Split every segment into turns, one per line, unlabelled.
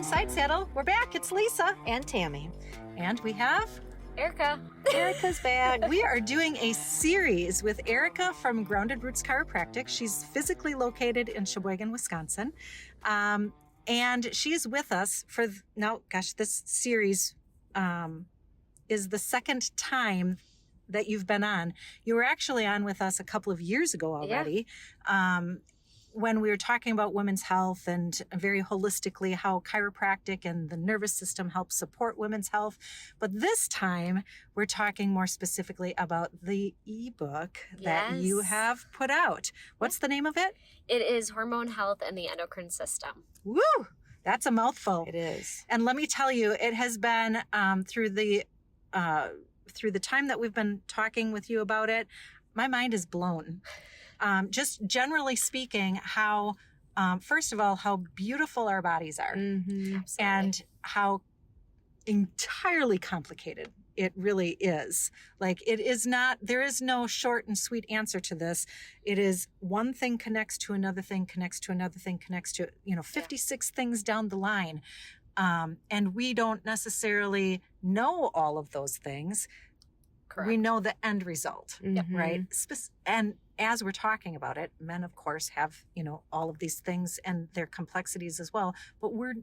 Side Saddle. We're back. It's Lisa
and Tammy.
and we have
Erica.
Erica's back. We are doing a series with Erica from Grounded Roots Chiropractic. She's physically located in Sheboygan, Wisconsin. And she's with us for this series is the second time that you've been on. You were actually on with us a couple of years ago already. When we were talking about women's health and very holistically how chiropractic and the nervous system help support women's health. But this time we're talking more specifically about the ebook that you have put out. What's the name of it?
It is Hormone Health and the Endocrine System.
Woo! That's a mouthful.
It is.
And let me tell you, it has been through the time that we've been talking with you about it, my mind is blown. Just generally speaking, how, first of all, how beautiful our bodies are and how entirely complicated it really is. Like it is not, there is no short and sweet answer to this. It is one thing connects to another thing, connects to another thing, connects to, 56 things down the line. And we don't necessarily know all of those things.
Correct.
We know the end result, right? And as we're talking about it, men, of course, have, all of these things and their complexities as well. But we're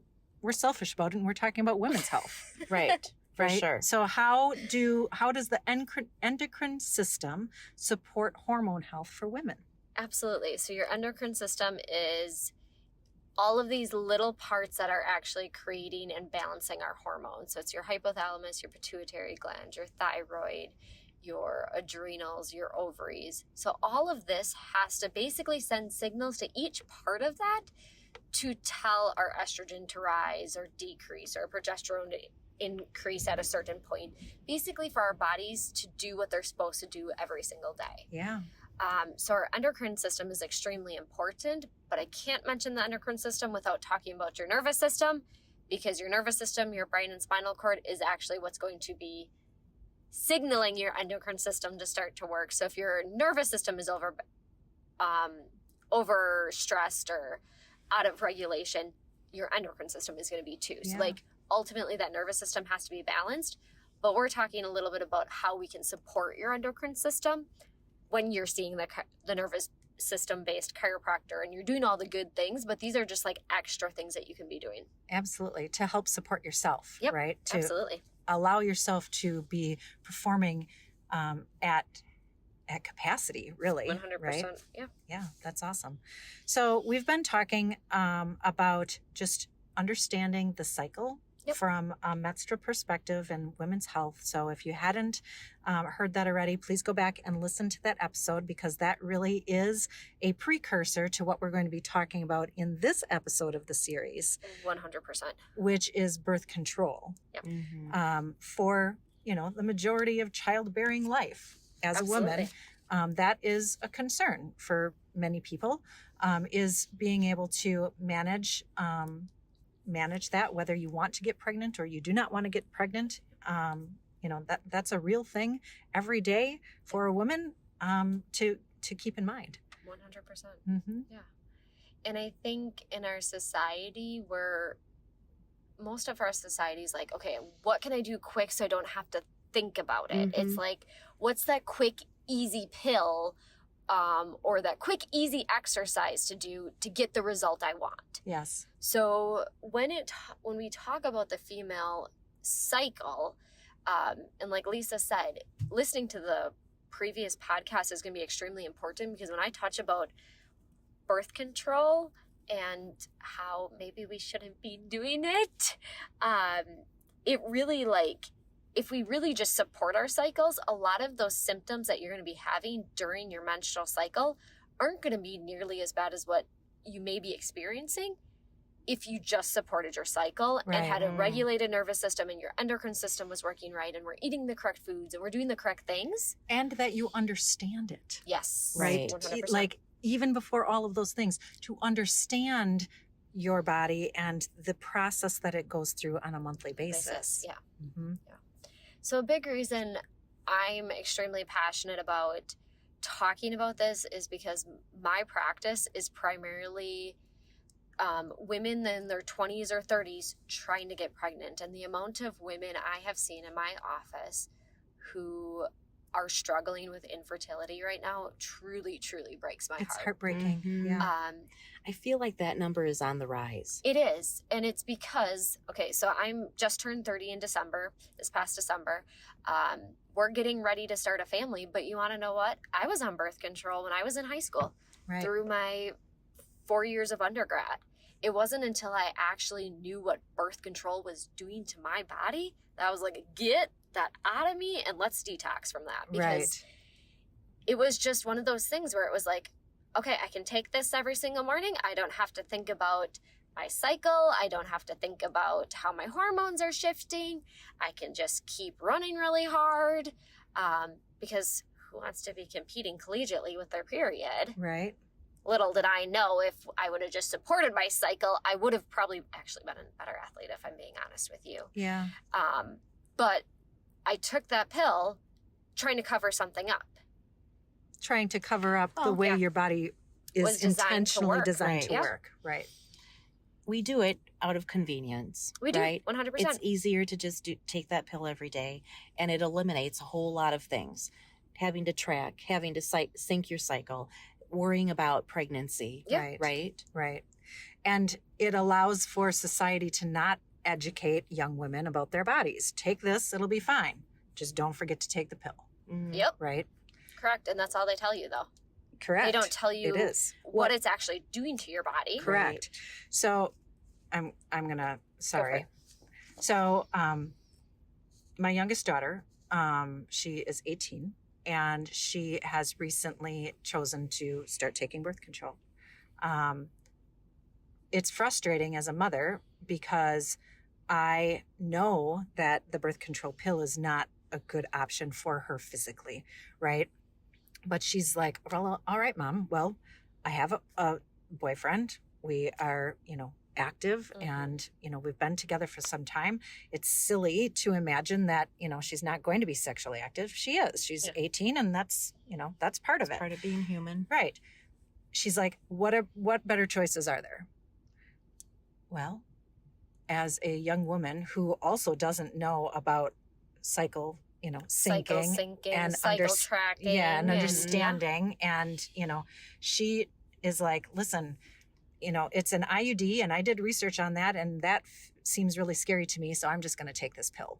selfish about it, and we're talking about women's health.
Right. For
right?
sure.
So how does the endocrine system support hormone health for women?
Absolutely. So your endocrine system is all of these little parts that are actually creating and balancing our hormones. So it's your hypothalamus, your pituitary gland, your thyroid, your adrenals, your ovaries. So all of this has to basically send signals to each part of that to tell our estrogen to rise or decrease or progesterone to increase at a certain point, basically for our bodies to do what they're supposed to do every single day.
Yeah.
So our endocrine system is extremely important, but I can't mention the endocrine system without talking about your nervous system, because your nervous system, your brain and spinal cord is actually what's going to be signaling your endocrine system to start to work. So if your nervous system is overstressed or out of regulation, your endocrine system is going to be too.
Yeah.
So ultimately that nervous system has to be balanced, but we're talking a little bit about how we can support your endocrine system when you're seeing the nervous system based chiropractor and you're doing all the good things, but these are just extra things that you can be doing.
Absolutely. To help support yourself,
Yep,
right? To
absolutely.
allow yourself to be performing at capacity, really.
100%.
Right?
Yeah.
Yeah, that's awesome. So we've been talking about just understanding the cycle from a menstrual perspective and women's health. So if you hadn't heard that already, please go back and listen to that episode, because that really is a precursor to what we're going to be talking about in this episode of the series,
100%.
which is birth control.
Yep.
For, the majority of childbearing life as a woman. That is a concern for many people, is being able to manage that, whether you want to get pregnant or you do not want to get pregnant. That's a real thing every day for a woman to keep in mind.
100%. Yeah. And I think in our society, most of our society is okay, what can I do quick so I don't have to think about it? It's what's that quick, easy pill or that quick, easy exercise to do to get the result I want?
Yes.
So when we talk about the female cycle, and like Lisa said, listening to the previous podcast is going to be extremely important, because when I touch about birth control and how maybe we shouldn't be doing it, it really if we really just support our cycles, a lot of those symptoms that you're going to be having during your menstrual cycle aren't going to be nearly as bad as what you may be experiencing if you just supported your cycle and had a regulated nervous system and your endocrine system was working right and we're eating the correct foods and we're doing the correct things.
And that you understand it.
Yes.
Right.
100%.
Even before all of those things, to understand your body and the process that it goes through on a monthly basis.
Yeah.
Mm-hmm.
Yeah. So a big reason I'm extremely passionate about talking about this is because my practice is primarily women in their 20s or 30s trying to get pregnant. And the amount of women I have seen in my office who are struggling with infertility right now truly, truly breaks my
It's
heart.
heartbreaking.
Mhm.
Yeah.
I feel like that number is on the rise.
It is. And it's because, okay, so I'm just turned 30 in December, this past December. We're getting ready to start a family, but you want to know what? I was on birth control when I was in high school
Right.
through my 4 years of undergrad. It wasn't until I actually knew what birth control was doing to my body that I was like, get that out of me and let's detox from that. Because
Right.
it was just one of those things where it was like, okay, I can take this every single morning. I don't have to think about my cycle. I don't have to think about how my hormones are shifting. I can just keep running really hard, because who wants to be competing collegiately with their period?
Right.
Little did I know, if I would have just supported my cycle, I would have probably actually been a better athlete, if I'm being honest with you.
Yeah.
But I took that pill trying to cover something up.
Trying to cover up the
Oh,
way
yeah.
your body is
Was designed to
intentionally
work,
designed
right.
to
Yeah.
work. Right.
We do it out of convenience.
We do,
right?
100%.
It's easier to just take that pill every day, and it eliminates a whole lot of things. Having to track, having to sync your cycle, worrying about pregnancy,
Yeah.
Right.
right?
Right. And it allows for society to not educate young women about their bodies. Take this, it'll be fine. Just don't forget to take the pill.
Mhm.
Yep,
Right.
correct. And that's all they tell you, though.
Correct.
They don't tell you
It is.
what it's actually doing to your body.
Correct. So I'm gonna sorry. So my youngest daughter, she is 18 and she has recently chosen to start taking birth control. It's frustrating as a mother because I know that the birth control pill is not a good option for her physically, right? But she's like, well, all right, Mom. Well, I have a boyfriend. We are, active
Mhm.
and, we've been together for some time. It's silly to imagine that, she's not going to be sexually active. She is. She's
Yeah.
18 and that's part of
It's
it.
part of being human.
Right. She's like, what better choices are there? Well, as a young woman who also doesn't know about cycle,
Cycle
syncing
syncing,
and
cycle tracking.
and
and-
understanding. And, she is like, listen, it's an IUD and I did research on that and that seems really scary to me. So I'm just going to take this pill.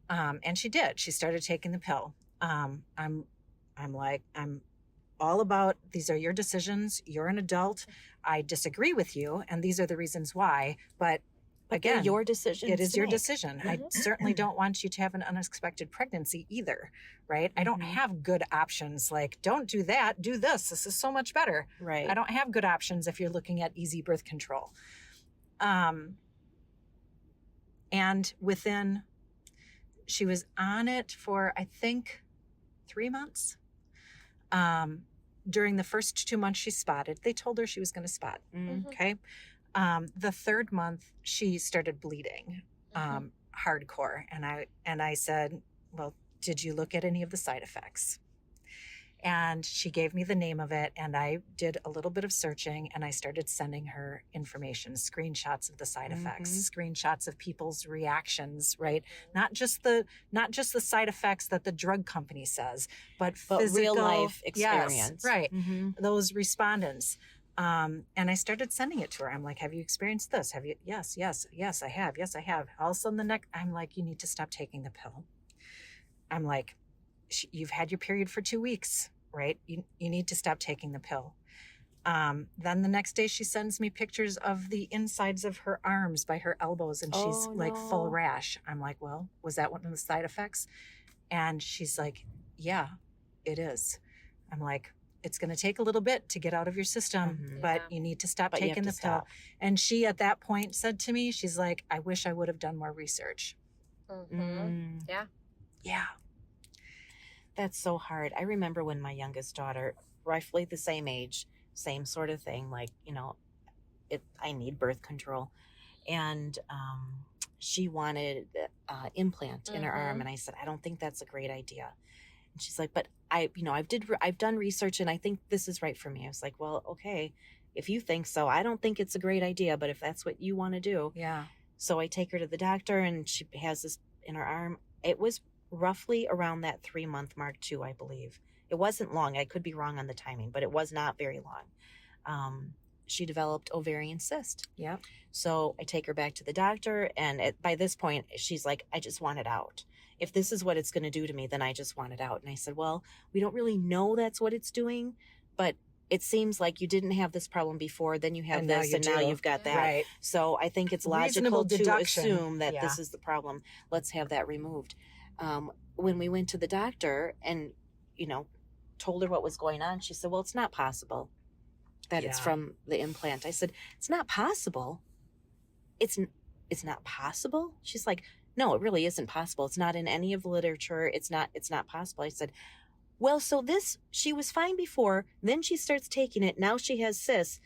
And she did. She started taking the pill. I'm all about, these are your decisions. You're an adult. I disagree with you. And these are the reasons why. But
Again,
again,
your decision.
it is your decision. I
Mhm.
certainly don't want you to have an unexpected pregnancy either, right? I don't
Mhm.
have good options like, don't do that, do this. This is so much better.
Right.
I don't have good options if you're looking at easy birth control. And she was on it for, I think, 3 months. During the first 2 months she spotted, they told her she was going to spot.
Mhm.
Okay. The third month she started bleeding, hardcore. And I said, well, did you look at any of the side effects? And she gave me the name of it. And I did a little bit of searching and I started sending her information, screenshots of the side effects, screenshots of people's reactions, right? Not just the side effects that the drug company says, but physical,
real life
yes,
experience.
right.
Mhm.
Those respondents. And I started sending it to her. I'm like, have you experienced this? Have you? Yes, I have. Yes, I have. All of a sudden I'm like, you need to stop taking the pill. I'm like, you've had your period for 2 weeks, right? You need to stop taking the pill. Then the next day she sends me pictures of the insides of her arms by her elbows and she's
Oh,
like full
no.
rash. I'm like, well, was that one of the side effects? And she's like, yeah, it is. I'm like, it's going to take a little bit to get out of your system,
Mhm.
but
Yeah.
you need to stop
But you
taking
have
the
to
pill.
stop.
And she, at that point, said to me, she's like, I wish I would have done more research.
Mhm.
Yeah.
That's so hard. I remember when my youngest daughter, roughly the same age, same sort of thing, like, I need birth control. And she wanted implant in her arm. And I said, I don't think that's a great idea. And she's like, but I've done research and I think this is right for me. I was like, well, okay, if you think so, I don't think it's a great idea, but if that's what you want to do.
Yeah.
So I take her to the doctor, and she has this in her arm. It was roughly around that 3-month mark too, I believe. It wasn't long. I could be wrong on the timing, but it was not very long. She developed ovarian cyst.
Yep.
So I take her back to the doctor, and by this point, she's like, I just want it out. If this is what it's going to do to me, then I just want it out. And I said, well, we don't really know that's what it's doing, but it seems like you didn't have this problem before, then you have
And
this,
now
and
you
now
do.
you've got that.
Right.
So I think it's
Reasonable
logical to
deduction.
assume that
Yeah.
this is the problem. Let's have that removed. When we went to the doctor and, told her what was going on, she said, well, it's not possible that it's
Yeah.
from the implant. I said, it's not possible. It's not possible. She's like, no, it really isn't possible. It's not in any of the literature. It's not possible. I said, well, so she was fine before, then she starts taking it. Now she has cysts.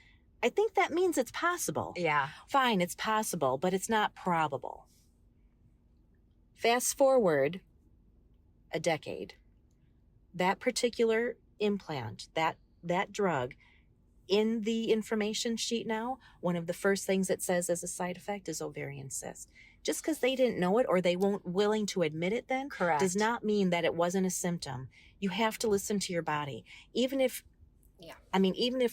I think that means it's possible.
Yeah.
Fine, it's possible, but it's not probable. Fast forward a decade. That particular implant, that drug, in the information sheet now, one of the first things it says as a side effect is ovarian cyst. Just because they didn't know it or they weren't willing to admit it then
Correct.
does not mean that it wasn't a symptom. You have to listen to your body. Even if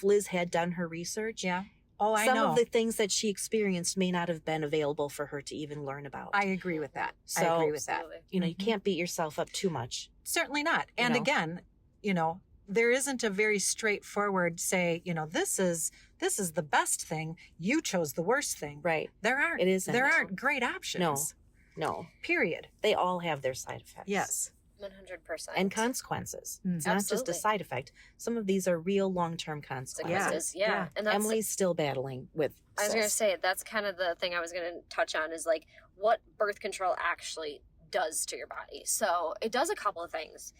Liz had done her research,
Yeah. Oh, I
some
know.
of the things that she experienced may not have been available for her to even learn about.
I agree with that. I
So-
agree with that.
Absolutely.
You
Mhm.
can't beat yourself up too much.
Certainly not. And
know?
again, there isn't a very straightforward say, this is the best thing. You chose the worst thing.
Right.
There aren't.
It isn't.
There aren't great options.
No.
Period.
They all have their side effects.
Yes.
100%.
And consequences.
Mm.
It's not just a
Absolutely.
side effect. Some of these are real long-term consequences.
Yeah. And that's,
Emily's still battling with
I was going to
cysts.
say, that's kind of the thing I was going to touch on is like what birth control actually does to your body. So it does a couple of things.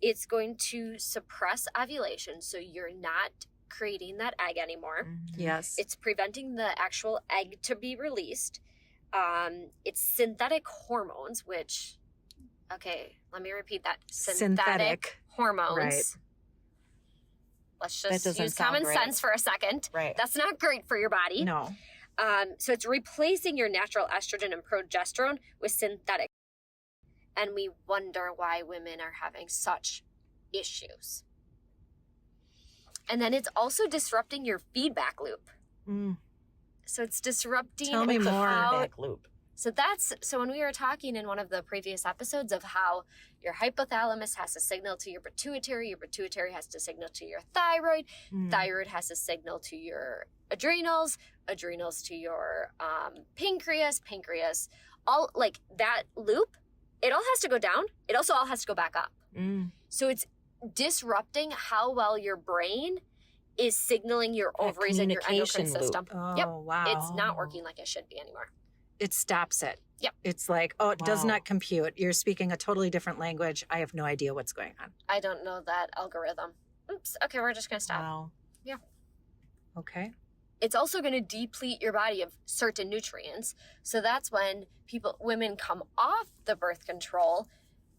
It's going to suppress ovulation, so you're not creating that egg anymore.
Mhm.
Yes.
It's preventing the actual egg to be released. It's synthetic hormones, which, okay, let me repeat that. Synthetic hormones.
Right.
Let's
That
just
doesn't
use
sound
common
great.
sense for a second.
Right.
That's not great for your body.
No.
So it's replacing your natural estrogen and progesterone with synthetic. And we wonder why women are having such issues. And then it's also disrupting your feedback loop.
Mm.
So it's disrupting
Tell me
What's a
more.
feedback loop?
So when we were talking in one of the previous episodes of how your hypothalamus has to signal to your pituitary has to signal to your thyroid,
Mm.
thyroid has to signal to your adrenals to your pancreas, all like that loop, it all has to go down. It also all has to go back up.
Mm.
So it's disrupting how well your brain is signaling your
That
ovaries and your endocrine
communication loop.
system.
Oh,
Yep.
wow.
It's not working like it should be anymore.
It stops it.
Yep.
It's like, oh, it does
Wow.
not compute. You're speaking a totally different language. I have no idea what's going on.
I don't know that algorithm. Oops. Okay, we're just going to stop.
Wow.
Okay.
It's also going to deplete your body of certain nutrients. So that's when women come off the birth control,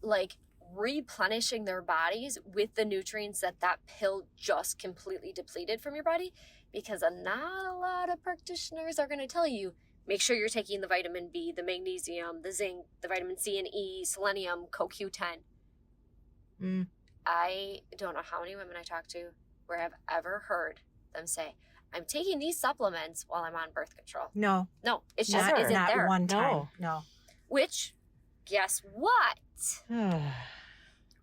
like replenishing their bodies with the nutrients that pill just completely depleted from your body. Because not a lot of practitioners are going to tell you, make sure you're taking the vitamin B, the magnesium, the zinc, the vitamin C and E, selenium, CoQ10.
Mm.
I don't know how many women I talk to where I've ever heard them say, I'm taking these supplements while I'm on birth control.
No.
No, it's just
Never.
isn't
Not
there.
one time.
No.
No.
Which, guess what?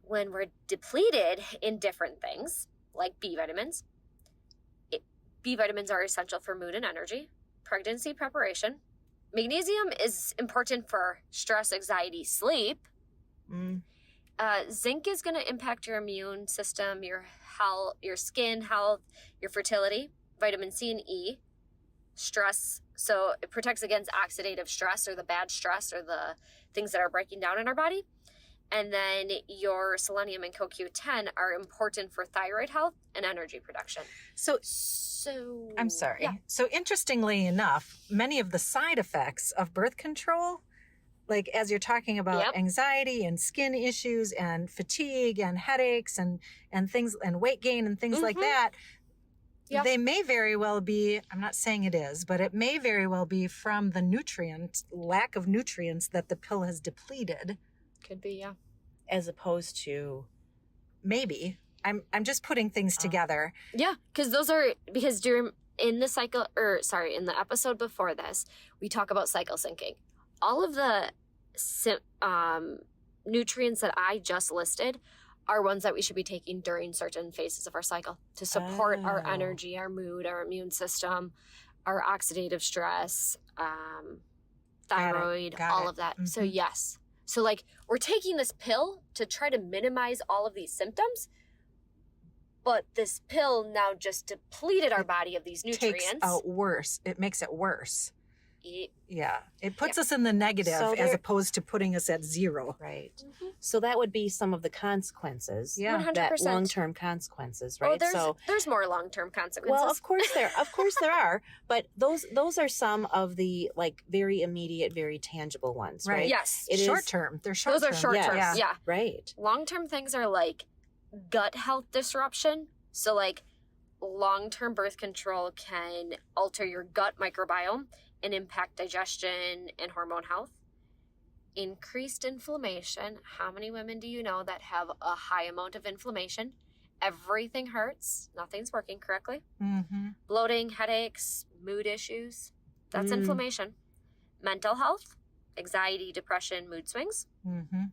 When we're depleted in different things, like B vitamins, B vitamins are essential for mood and energy, pregnancy preparation. Magnesium is important for stress, anxiety, sleep.
Mm.
Zinc is going to impact your immune system, your health, your skin health, your fertility. Vitamin C and E, stress. So it protects against oxidative stress or the bad stress or the things that are breaking down in our body. And then your selenium and CoQ10 are important for thyroid health and energy production.
So I'm sorry.
Yeah.
So interestingly enough, many of the side effects of birth control, like as you're talking about
Yep.
anxiety and skin issues and fatigue and headaches and things and weight gain and things like
Mhm.
that,
Yeah.
They may very well be, I'm not saying it is, but it may very well be from the lack of nutrients that the pill has depleted.
Could be, yeah.
As opposed to
Maybe. I'm just putting things together.
Yeah, because in the episode before this, we talk about cycle syncing. All of the nutrients that I just listed are ones that we should be taking during certain phases of our cycle to support our energy, our mood, our immune system, our oxidative stress, thyroid, all of that.
Mm-hmm.
So yes. So like we're taking this pill to try to minimize all of these symptoms, but this pill now just depleted our body of these nutrients.
Takes out worse. It makes it worse. Yeah. It puts
Yeah.
us in the negative
So
as opposed to putting us at zero.
right.
Mhm.
So that would be some of the consequences.
Yeah.
100%.
That long-term consequences, right?
Oh, there's more long-term consequences.
Well, of course there are, but those are some of the like very immediate, very tangible ones, right?
Yes.
It is-
Short term. They're short
Those
term.
are short term.
Yes.
Yeah.
Right.
Long-term things are like gut health disruption. So like long-term birth control can alter your gut microbiome and impact digestion and hormone health. Increased inflammation. How many women do you know that have a high amount of inflammation? Everything hurts. Nothing's working correctly.
Mm-hmm.
Bloating, headaches, mood issues. That's
Mm.
inflammation. Mental health, anxiety, depression, mood swings.
Mm-hmm.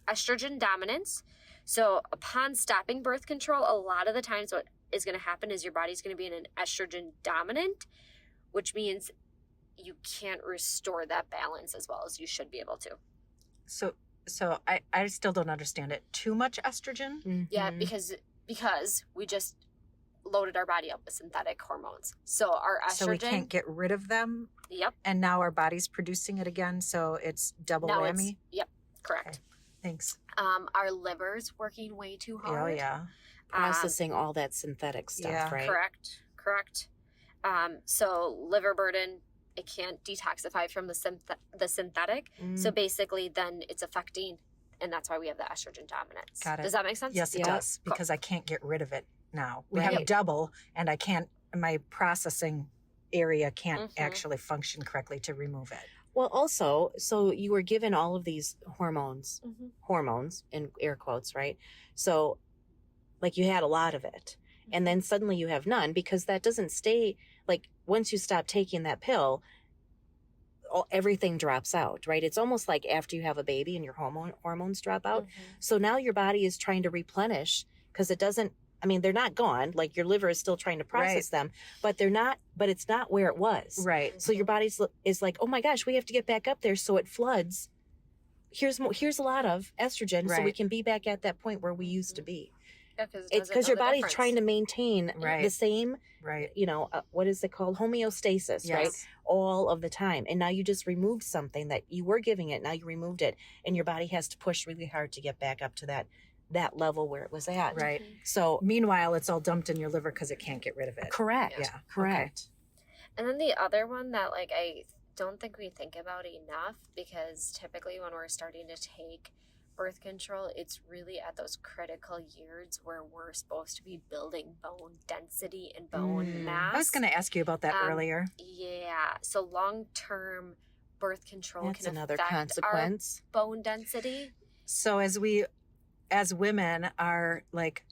Estrogen dominance. So upon stopping birth control, a lot of the times what is going to happen is your body's going to be in an estrogen dominant, which means you can't restore that balance as well as you should be able to.
So I still don't understand it. Too much estrogen?
Yeah,
Mhm.
because we just loaded our body up with synthetic hormones. So our estrogen.
So we can't get rid of them,
Yep.
and now our body's producing it again, so it's double whammy.
Yep. Correct.
Thanks.
Our liver's working way too
Oh
hard.
yeah.
Processing all that synthetic stuff,
Yeah.
right?
Correct. So liver burden, it can't detoxify from the synthetic.
Mm.
So basically, then it's affecting, and that's why we have the estrogen dominance.
Got it.
Does that make sense?
Yes, it
Yeah.
does, because I can't get rid of it now. We
Right.
have double, and I can't. My processing area can't
Mhm.
actually function correctly to remove it.
Well, also, so you were given all of these hormones
Mhm.
in air quotes, right? So like you had a lot of it. And then suddenly you have none because that doesn't stay like once you stop taking that pill, everything drops out, right? It's almost like after you have a baby and your hormones drop out.
Mhm.
So now your body is trying to replenish because it doesn't, I mean, they're not gone. Like your liver is still trying to process them, but it's not where it was.
Right.
So your body is like, oh my gosh, we have to get back up there. So it floods. Here's a lot of estrogen. So we
Right.
can be back at that point where we used to be.
Yeah, because
It's because your body's trying to maintain
Right.
the same,
Right.
what is it called? Homeostasis, right?
Yes.
All of the time. And now you just removed something that you were giving it. Now you removed it. And your body has to push really hard to get back up to that level where it was at.
Right.
So
Meanwhile, it's all dumped in your liver because it can't get rid of it.
correct.
Yeah.
Correct.
And then the other one that like I don't think we think about enough, because typically when we're starting to take birth control, it's really at those critical years where we're supposed to be building bone density and bone mass.
I was going to ask you about that earlier.
Yeah. So long-term birth control
That's
can
another
affect
consequence.
our bone density.
So as women are like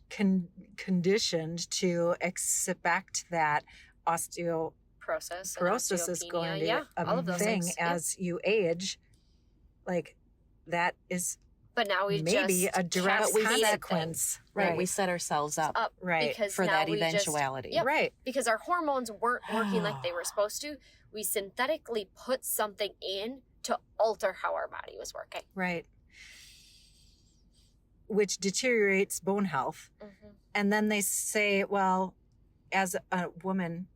conditioned to expect that osteoporosis
Porosis
is
and
going to
osteopenia,
be
all
a
of those
thing
things. Yeah.
as you age, like that is
But now we
maybe
just
a direct
cascade
consequence.
Right. We set ourselves up
up
Right.
because
for
now
that
we just-
eventuality.
Yep.
Right.
because our hormones weren't working like they were supposed to. We synthetically put something in to alter how our body was working.
Right. Which deteriorates bone health. And then they say, well, as a woman,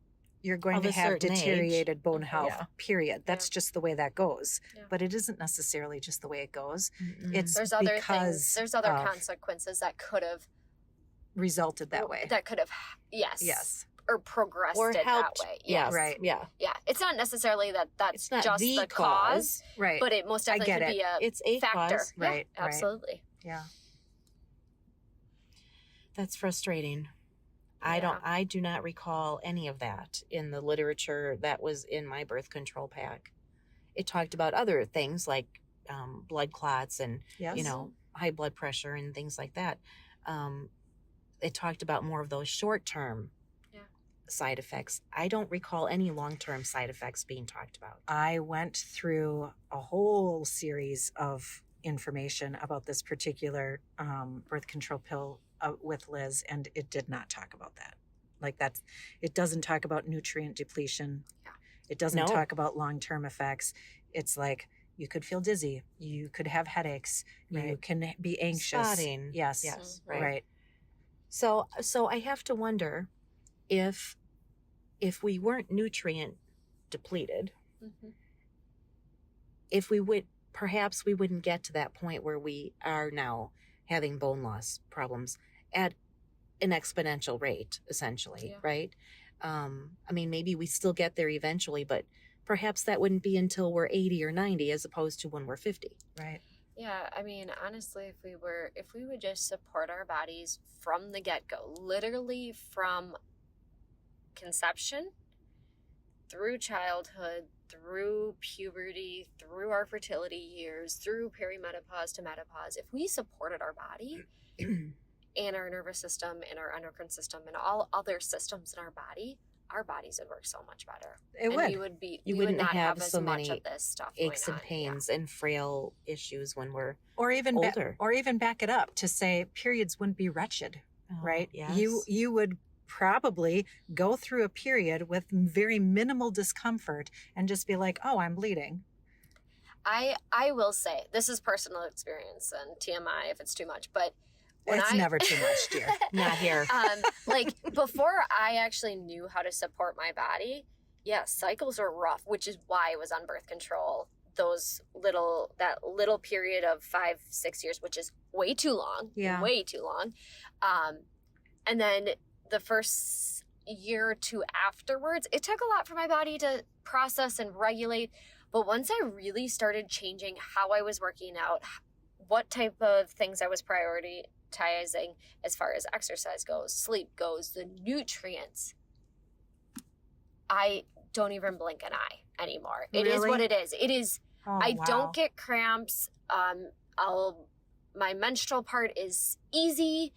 you're going
Of
to
a
have
certain age.
deteriorated bone
Mhm.
health,
Yeah.
period. That's just the way that goes.
Yeah.
But it isn't necessarily just the way it goes.
Mm-mm.
It's
There's other
because
things. There's other
of
consequences that could have
resulted that way.
That could have
Yes.
or progressed
Or
it
helped.
that way.
Yes.
Right.
Yeah.
Yeah. It's not necessarily that that's
It's not
just
the
cause,
Right.
but it most
I
definitely
get
could
it.
be a
It's a
factor.
cause.
Yeah,
Right, right.
absolutely.
Yeah.
That's frustrating. I do not recall any of that in the literature that was in my birth control pack. It talked about other things like blood clots and,
Yes.
you know, high blood pressure and things like that. It talked about more of those short-term side effects. I don't recall any long-term side effects being talked about.
I went through a whole series of information about this particular birth control pill with Liz, and it did not talk about that. Like it doesn't talk about nutrient depletion.
Yeah.
It doesn't talk about long-term effects. It's like you could feel dizzy. You could have headaches.
Right.
You can be anxious.
Spotting.
Yes.
Mm-hmm.
Right.
So I have to wonder if we weren't nutrient depleted,
Mm-hmm.
if we would, perhaps we wouldn't get to that point where we are now having bone loss problems at an exponential rate, essentially, right? I mean, maybe we still get there eventually, but perhaps that wouldn't be until we're 80 or 90 as opposed to when we're 50.
Right.
Yeah, I mean, honestly, if we would just support our bodies from the get-go, literally from conception through childhood, through puberty, through our fertility years, through perimenopause to menopause, if we supported our body and our nervous system and our endocrine system and all other systems in our bodies would work so much better.
It would.
You
would
wouldn't
not
have
as
so
much
many
of this stuff
aches
going
and
on.
pains and frail issues when we're
Or even
older.
or even back it up to say periods wouldn't be wretched, right?
Yes.
You would probably go through a period with very minimal discomfort and just be like, "Oh, I'm bleeding."
I will say, this is personal experience and TMI if it's too much, but
It's never too much, dear.
Not here.
Like before I actually knew how to support my body, cycles are rough, which is why I was on birth control. That little period of 5-6 years, which is way too long.
Yeah.
Way too long. And then the first year or two afterwards, it took a lot for my body to process and regulate. But once I really started changing how I was working out, what type of things I was prioritizing as far as exercise goes, sleep goes, the nutrients, I don't even blink an eye anymore. It is
Really?
what it is. It is.
Oh,
I
wow.
don't get cramps. My menstrual part is easy.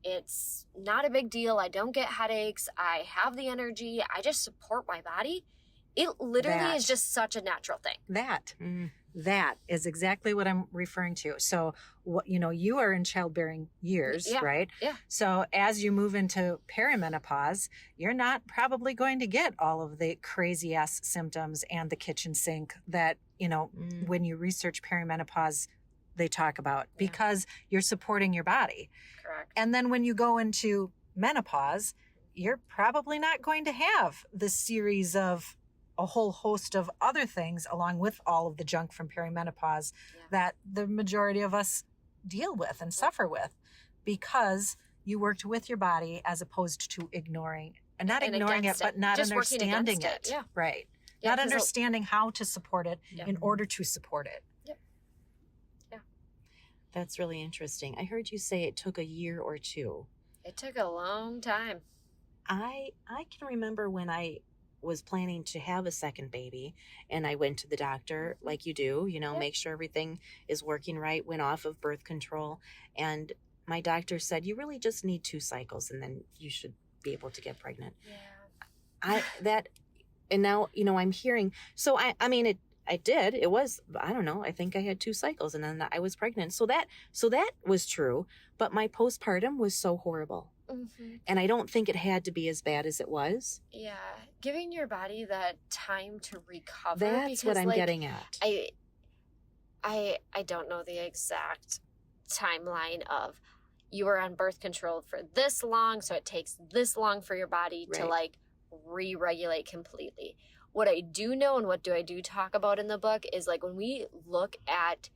It's not a big deal. I don't get headaches. I have the energy. I just support my body. It literally is just such a natural thing.
That is exactly what I'm referring to. So, you are in childbearing years, right?
Yeah.
So as you move into perimenopause, you're not probably going to get all of the crazy ass symptoms and the kitchen sink that, when you research perimenopause, they talk about because you're supporting your body.
Correct.
And then when you go into menopause, you're probably not going to have the series of a whole host of other things along with all of the junk from perimenopause that the majority of us deal with and suffer with because you worked with your body as opposed to ignoring and not ignoring it, but not
just
understanding it.
Yeah.
Right.
Yeah,
not understanding how to support it in order to support it.
That's really interesting. I heard you say it took a year or two.
It took a long time.
I can remember when I was planning to have a second baby and I went to the doctor like you do, make sure everything is working right, went off of birth control. And my doctor said, you really just need 2 cycles and then you should be able to get pregnant.
Yeah.
And now, I'm hearing, so I mean, it was, I don't know, I think I had 2 cycles and then I was pregnant. So that was true, but my postpartum was so horrible.
Mm-hmm.
And I don't think it had to be as bad as it was.
Yeah. Giving your body that time to recover.
That's what I'm getting at.
I don't know the exact timeline of you were on birth control for this long, so it takes this long for your body to re-regulate completely. What I do know and what I do talk about in the book is when we look at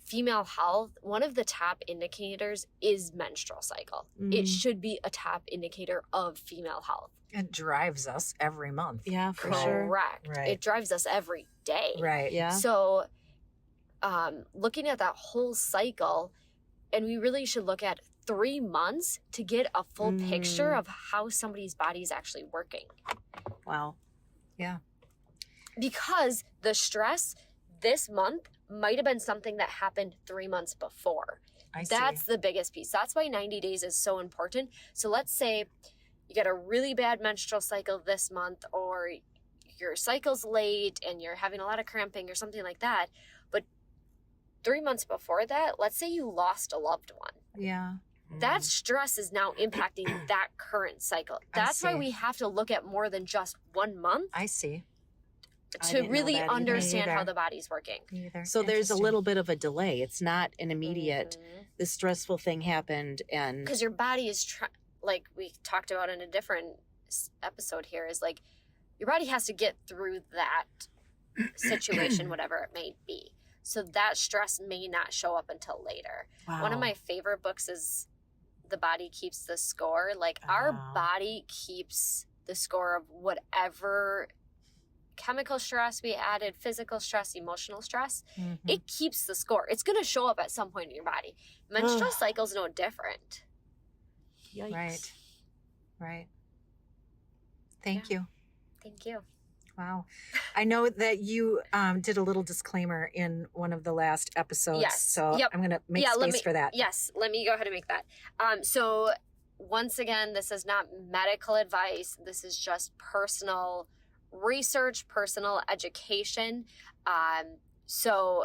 female health, one of the top indicators is menstrual cycle. It should be a top indicator of female health.
It drives us every month.
Yeah, for sure.
Correct.
Right.
It drives us every day.
Right.
Yeah.
So looking at that whole cycle, and we really should look at 3 months to get a full picture of how somebody's body is actually working.
Wow.
Yeah.
Because the stress this month might have been something that happened 3 months before. That's the biggest piece. That's why 90 days is so important. So let's say you get a really bad menstrual cycle this month, or your cycle's late and you're having a lot of cramping or something like that. But 3 months before that, let's say you lost a loved one.
Yeah.
That stress is now impacting that current cycle. That's why we have to look at more than just 1 month.
I see.
To really understand how the body's working.
So there's a little bit of a delay. It's not an immediate, this stressful thing happened and...
Because your body is, like we talked about in a different episode here, is like your body has to get through that situation, whatever it may be. So that stress may not show up until later. Wow. One of my favorite books is The Body Keeps the Score. Like our body keeps the score of whatever chemical stress we added, physical stress, emotional stress. It keeps the score. It's going to show up at some point in your body. Menstrual cycle's no different.
Yikes.
Right. Thank you.
Thank you.
Wow. I know that you did a little disclaimer in one of the last episodes.
Yes.
So I'm going to make space for that.
Yes. Let me go ahead and make that. So once again, this is not medical advice. This is just personal research, personal education. So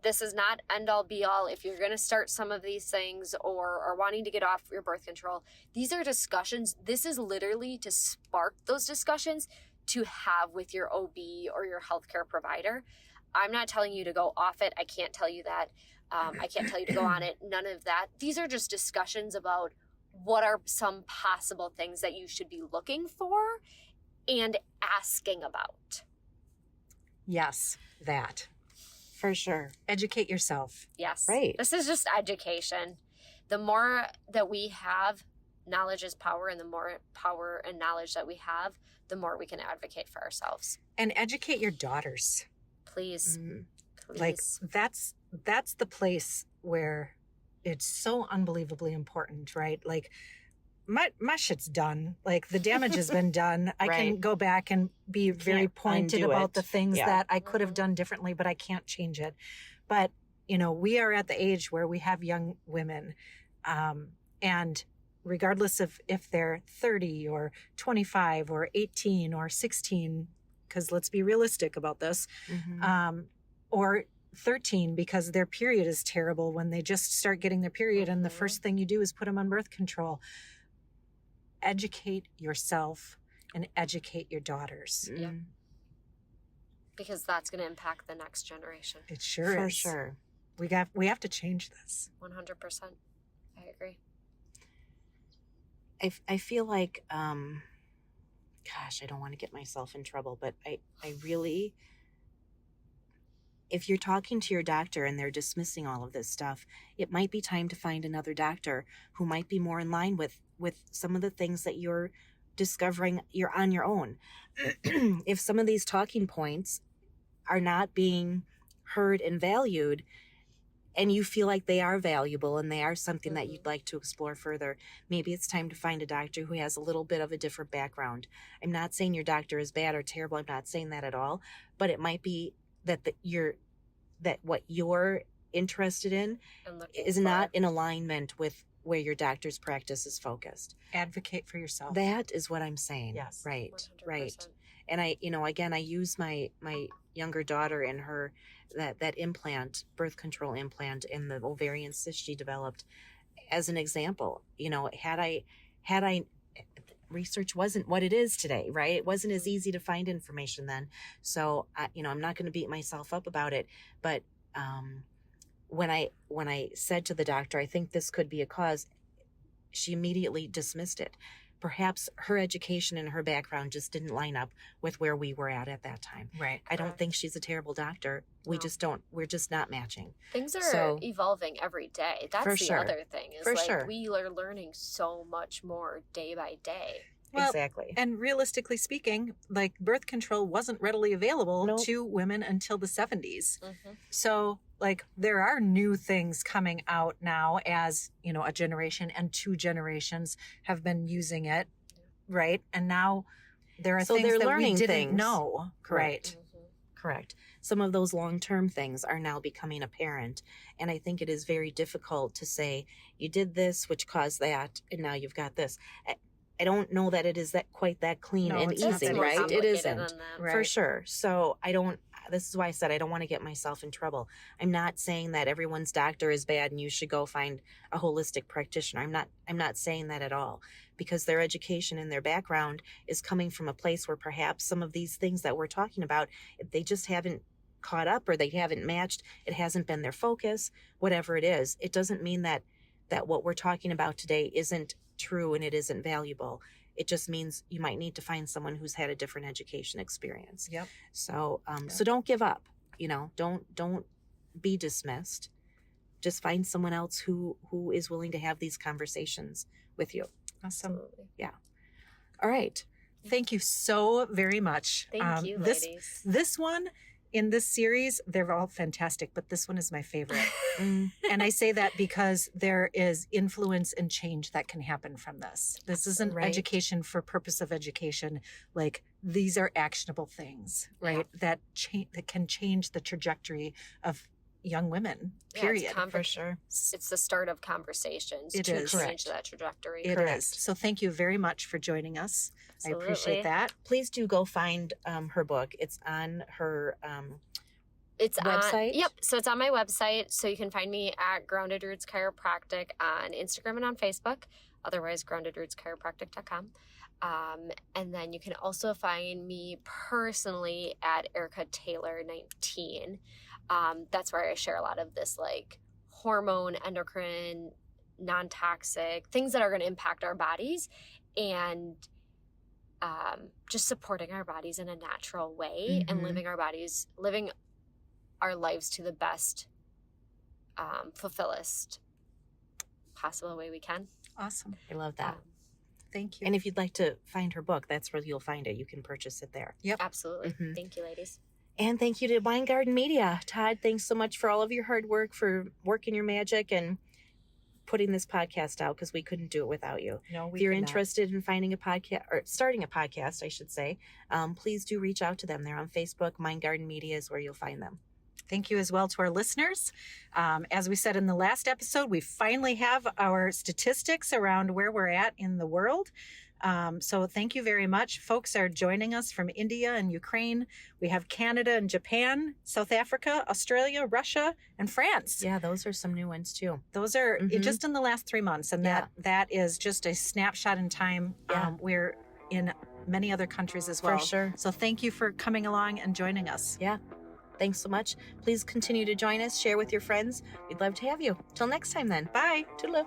this is not end all be all. If you're going to start some of these things or are wanting to get off your birth control, these are discussions. This is literally to spark those discussions to have with your OB or your healthcare provider. I'm not telling you to go off it. I can't tell you that. I can't tell you to go on it. None of that. These are just discussions about what are some possible things that you should be looking for and asking about.
Yes, that.
For sure.
Educate yourself.
Yes.
Right.
This is just education. The more that we have, knowledge is power, and the more power and knowledge that we have, the more we can advocate for ourselves.
And educate your daughters.
Please. Please.
Like that's the place where it's so unbelievably important, right? Like my shit's done. Like the damage has been done. I can go back and be very pointed about the things that I could have done differently, but I can't change it. But, we are at the age where we have young women. And regardless of if they're 30 or 25 or 18 or 16, because let's be realistic about this, or 13 because their period is terrible when they just start getting their period and the first thing you do is put them on birth control. Educate yourself and educate your daughters.
Yep. Because that's going to impact the next generation.
It sure is.
For sure.
We have to change this.
100%. I agree.
I feel like, gosh, I don't want to get myself in trouble, but I really, if you're talking to your doctor and they're dismissing all of this stuff, it might be time to find another doctor who might be more in line with some of the things that you're discovering you're on your own. If some of these talking points are not being heard and valued, and you feel like they are valuable and they are something that you'd like to explore further, maybe it's time to find a doctor who has a little bit of a different background. I'm not saying your doctor is bad or terrible. I'm not saying that at all. But it might be that what you're interested in is not in alignment with where your doctor's practice is focused.
Advocate for yourself.
That is what I'm saying.
Yes.
Right.
100%.
Right. And I use my younger daughter and her, that implant, birth control implant, and the ovarian cyst she developed as an example. Had I research wasn't what it is today, right? It wasn't as easy to find information then. So, I'm not going to beat myself up about it. But when I said to the doctor, I think this could be a cause, she immediately dismissed it. Perhaps her education and her background just didn't line up with where we were at that time.
Right.
I don't think she's a terrible doctor. We're just not matching.
Things are evolving every day. That's the other thing. We are learning so much more day by day.
Well,
exactly.
And realistically speaking, like birth control wasn't readily available to women until the 70s. So like there are new things coming out now as, you know, a generation and 2 generations have been using it, right? And now there are
So
things
they're
that we
learning
didn't
things.
know.
Correct.
Right.
Correct. Some of those long-term things are now becoming apparent. And I think it is very difficult to say, you did this, which caused that, and now you've got this. I don't know that it is that quite that clean
No,
and
it's not
easy,
that
more
right? It
complicated
isn't.
than that.
Right.
For sure. So this is why I said I don't want to get myself in trouble. I'm not saying that everyone's doctor is bad and you should go find a holistic practitioner. I'm not saying that at all, because their education and their background is coming from a place where perhaps some of these things that we're talking about, they just haven't caught up or they haven't matched. It hasn't been their focus, whatever it is. It doesn't mean that what we're talking about today isn't true and it isn't valuable. It just means you might need to find someone who's had a different education experience.
Yep.
So, so don't give up, don't be dismissed. Just find someone else who is willing to have these conversations with you.
Awesome.
Absolutely.
All right.
Thank you so very much.
Thank you, ladies.
This one in this series, they're all fantastic, but this one is my favorite. And I say that because there is influence and change that can happen from this. This isn't
Right.
education for purpose of education. Like these are actionable things, right? That can change the trajectory of young women,
Yeah,
period.
it's
For sure.
It's the start of conversations
It
to
is.
change
Correct.
that trajectory.
It
Correct.
is. So thank you very much for joining us.
Absolutely.
I appreciate that.
Please do go find her book. It's on her
It's
website?
Yep. So it's on my website. So you can find me at Grounded Roots Chiropractic on Instagram and on Facebook. Otherwise, groundedrootschiropractic.com. And then you can also find me personally at Erica Taylor 19. That's where I share a lot of this like hormone, endocrine, non-toxic things that are going to impact our bodies, and just supporting our bodies in a natural way and
Mhm.
living our lives to the best, fulfillest possible way we can.
Awesome.
I love that.
Thank you.
And if you'd like to find her book, that's where you'll find it. You can purchase it there.
Absolutely.
Mhm.
Thank you, ladies.
And thank you to Wine Garden Media. Todd, thanks so much for all of your hard work, for working your magic and putting this podcast out, because we couldn't do it without you.
No,
If you're interested in finding a podcast, or starting a podcast, I should say, please do reach out to them. They're on Facebook. Wine Garden Media is where you'll find them.
Thank you as well to our listeners. As we said in the last episode, we finally have our statistics around where we're at in the world. So thank you very much. Folks are joining us from India and Ukraine. We have Canada and Japan, South Africa, Australia, Russia, and France.
Yeah, those are some new ones too.
Those are
Mhm.
just in the last 3 months. And
Yeah.
that is just a snapshot in time.
Yeah.
We're in many other countries as well.
For sure.
So thank you for coming along and joining us.
Yeah. Thanks so much. Please continue to join us, share with your friends. We'd love to have you. Till next time then.
Bye.
Toodaloo.